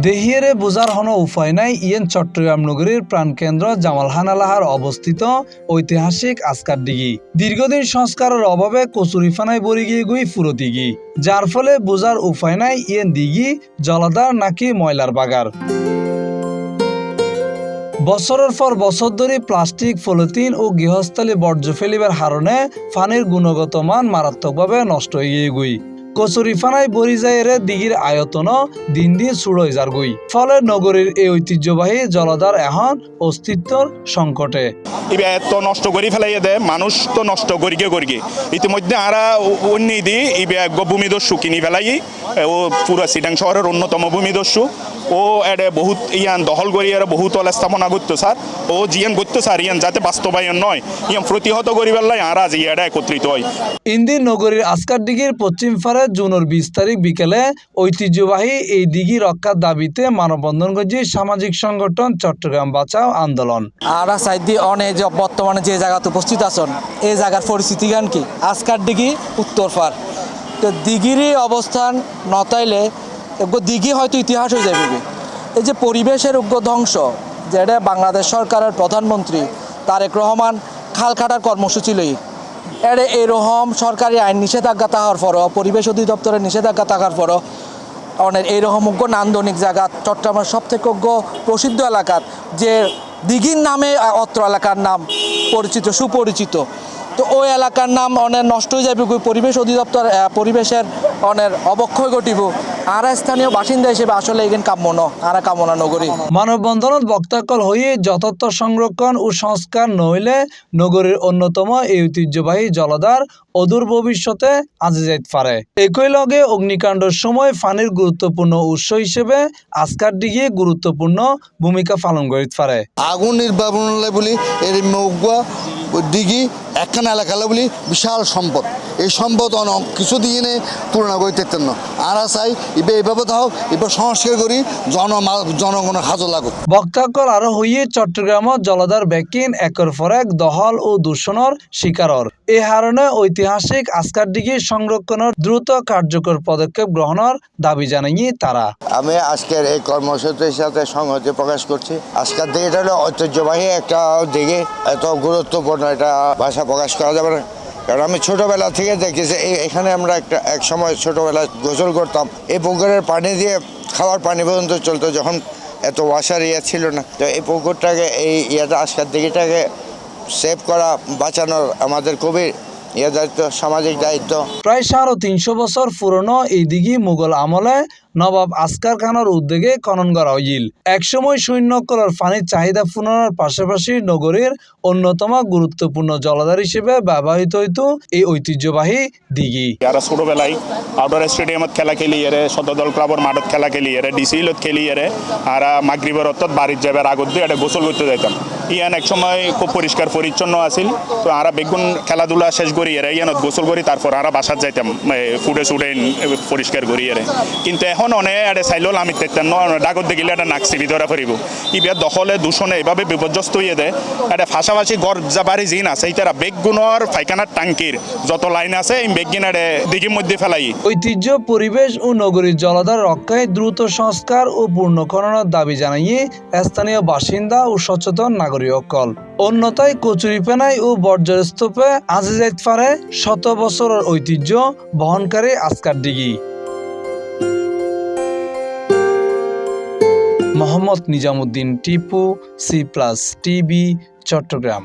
দেহিয়েরে বোঝার কোনো উপায় নাই ইয়েন চট্টগ্রাম নগরীর প্রাণকেন্দ্র জামালখানালাহার অবস্থিত ঐতিহাসিক আস্কার দিঘি। দীর্ঘদিন সংস্কারের অভাবে কচুরিফানায় বড়ি গিয়ে গুই পুরো দিঘি, যার ফলে বোঝার উপায় নাই ইয়েন দিঘি জলাধার নাকি ময়লার বাগার। বছরের পর বছর ধরে প্লাস্টিক, পলিথিন ও গৃহস্থলী বর্জ্য ফেলিবার হারণে পানির গুণগত মান মারাত্মকভাবে নষ্ট হয়ে গুই। কচুরিফানায় বড়ি যায় দিঘির আয়তন দিন দিন চুড় যার গুই, ফলে নগরীর এই ঐতিহ্যবাহী জলাধার এখন অস্তিত্বর সংকটে। এত নষ্ট করে ফেলাই দেয় মানুষ, তো নষ্ট করিগে করিগে ইতিমধ্যে আরা অন্য দিয়ে ভূমিদস্যু কিনি ফেলাই। ও পুরো সিটাং শহরের অন্যতম ভূমিদস্যু। ও এডে বহুত ইয়ান দখল করি আর বহুত অলে স্থাপনা করতো স্যার। ও জিয়ান করতো স্যার ইয়ান যাতে বাস্তবায়ন নয় ইয়ান প্রতিহত করি পেলাই আরা জিয়াটা একত্রিত হয়। ইন্দির নগরীর আস্কার দিঘির পশ্চিম ফারে জুনের 20 তারিখ বিকেলে ঐতিহ্যবাহী এই দিঘি রক্ষার দাবিতে মানববন্ধন করছে সামাজিক সংগঠন চট্টগ্রাম বাঁচাও আন্দোলন। আরা সাইডি অনেক বর্তমানে যে জায়গাতে উপস্থিত আছেন এই জায়গার পরিস্থিতি গান কি আস্কার দিঘি উত্তর ফার, তো দিঘিরই অবস্থান নতাইলে দিঘি হয়তো ইতিহাস হয়ে যাবে। এই যে পরিবেশের উগ্র ধ্বংস, যেটা বাংলাদেশ সরকারের প্রধানমন্ত্রী তারেক রহমান খাল কাটার কর্মসূচি লই এরে এরকম সরকারি আইন নিষেধাজ্ঞা থাকার পরও, পরিবেশ অধিদপ্তরের নিষেধাজ্ঞা থাকার পরও অনেক এইরকম উগ্র নান্দনিক জায়গা চট্টগ্রামের সব থেকে উগ্র প্রসিদ্ধ এলাকার যে দিঘির নামে অত্র এলাকার নাম পরিচিত, সুপরিচিত, তো ওই এলাকার নাম অনেক নষ্ট হয়ে যাবে। পরিবেশ অধিদপ্তর পরিবেশের অনেক অবক্ষয় ঘটিব। আর স্থানীয় বাসিন্দা হিসেবে আসলে এখানে কাম্য আর কামনা নগরী। মানববন্ধনত বক্তাকল হয়ে যথার্থ সংরক্ষণ ও সংস্কার নইলে নগরীর অন্যতম এই ঐতিহ্যবাহী জলাধার অদূর ভবিষ্যতে আজি যাইতে পারে। একই লগে অগ্নিকাণ্ডের সময় পানির গুরুত্বপূর্ণ উৎস হিসেবে আস্কার দিঘি গুরুত্বপূর্ণ ভূমিকা পালন করিতে পারে। আগুন নির্বাপন বলি এর মৌগুয়া দিঘি একখানা এলাকা বলি বিশাল সম্পদ। এই সম্পদ কিছু দিয়ে তুলনা করতে না। আর চাই এইভাবে হোক, এবার সংস্কার করি জনগণের হাজত লাগুক। বক্তাকল আরো হইয়ে চট্টগ্রামত জলাধার ব্যাকিন একের পর এক দখল ও দূষণের শিকারর। এই কারণে ঐতিহাসিক আস্কার দিঘি সংরক্ষণের দ্রুত কার্যকর পদক্ষেপ গ্রহণের দাবি জানিয়ে তারা। আমি আজকের এই কর্মসূচির সাথে সংহতি প্রকাশ করছি। আজকের দিঘিটা হলো ঐতিহ্যবাহী একটা দিঘি, এত গুরুত্বপূর্ণ এটা ভাষা প্রকাশ করা যাবে না। কারণ আমি ছোটোবেলা থেকে দেখেছি এখানে আমরা এক সময় ছোটোবেলায় গোসল করতাম। এই পুকুরের পানি দিয়ে খাওয়ার পানি পর্যন্ত চলতো, যখন এত ওয়াসার ছিল না। তো এই পুকুরটাকে এই আজকের দিঘিটাকে সেভ করা, বাঁচানোর আমাদের খুবই দায়িত্ব, সামাজিক দায়িত্ব। প্রায় 350 বছর পুরনো এই দিঘি মুঘল আমলে নবাব আসকার খানের উদ্যোগে খনন করা হইল। একসময় সৈন্যকলের পানির চাহিদা পূরণের পাশাপাশি নগরীর অন্যতম গুরুত্বপূর্ণ জলাধার হিসেবে ব্যবহৃত হইত এই ঐতিহ্যবাহী দিঘি। আর ছোটবেলায় আউটডোর স্টেডিয়ামত খেলা খেলি এরে, সদর ক্লাবর মাঠত খেলা খেলি এরে, ডিসিলত খেলি এরে, আর মাগরিবের অর্থাৎ বাড়ির যাবার আগত দিয়ে এটা গোসল করতে যাইতাম। ইয়ান এক সময় খুব পরিষ্কার পরিচ্ছন্ন আছিল। তো আর বেগুন খেলাধুলা শেষ করি এরে ইয়ানত গোসল করি, তারপর আর বাসাত যাইতাম ফুটে ছুটে পরিষ্কার করি এরে। কিন্তু এখন অনেক এটা চাইলেও আমি দেখতাম ডাকত দেখিলে এটা নাক চিবি ধরা ফুরিব। ইবার দখলে দূষণে এইভাবে বিপর্যস্ত হয়ে দেয়। এটা ফাঁসাফাঁসি গড় যাবারি জিন আছে, তারা বেগুনের পায়খানার টাঙ্কির যত লাইন আছে এই বেগিন দিঘির মধ্যে ফেলাই। ঐতিহ্য, পরিবেশ ও নগরীর জলাধার রক্ষায় দ্রুত সংস্কার ও পূর্ণ খননের দাবি জানিয়ে স্থানীয় বাসিন্দা ও সচেতন নাগরিক অকল। অন্যথায় কচুরিপানায় ও বর্জ্যের স্তূপে আজি যাইতে পারে শত বছরের ঐতিহ্য বহনকারী আস্কার দিঘি। Mohammad Nizamuddin Tipu, C+ TV, Chittagong.